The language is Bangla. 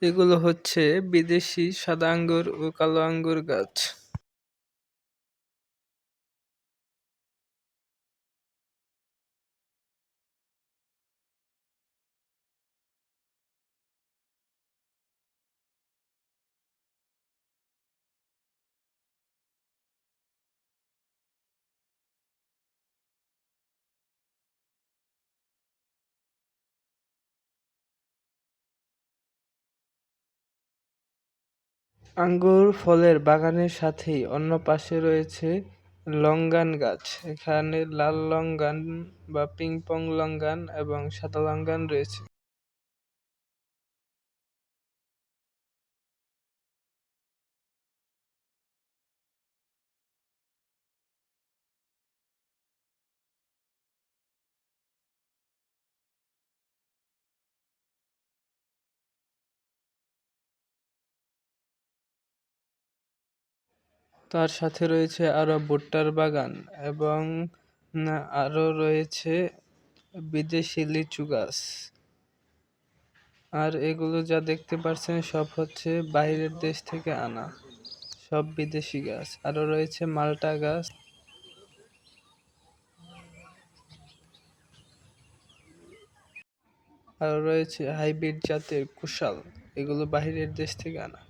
এগুলো হচ্ছে বিদেশি সাদা আঙ্গুর ও কালো আঙ্গুর গাছ। আঙ্গুর ফলের বাগানের সাথেই অন্য পাশে রয়েছে লঙ্গান গাছ। এখানে লাল লঙ্গান বা পিং পং লঙ্গান এবং সাদা লঙ্গান রয়েছে। তার সাথে রয়েছে আরো ভুট্টার বাগান এবং আরো রয়েছে বিদেশি লিচু গাছ। আর এগুলো যা দেখতে পাচ্ছেন সব হচ্ছে বাইরের দেশ থেকে আনা, সব বিদেশি গাছ। আরো রয়েছে মাল্টা গাছ। আরো রয়েছে হাইব্রিড জাতের কুশাল, এগুলো বাইরের দেশ থেকে আনা।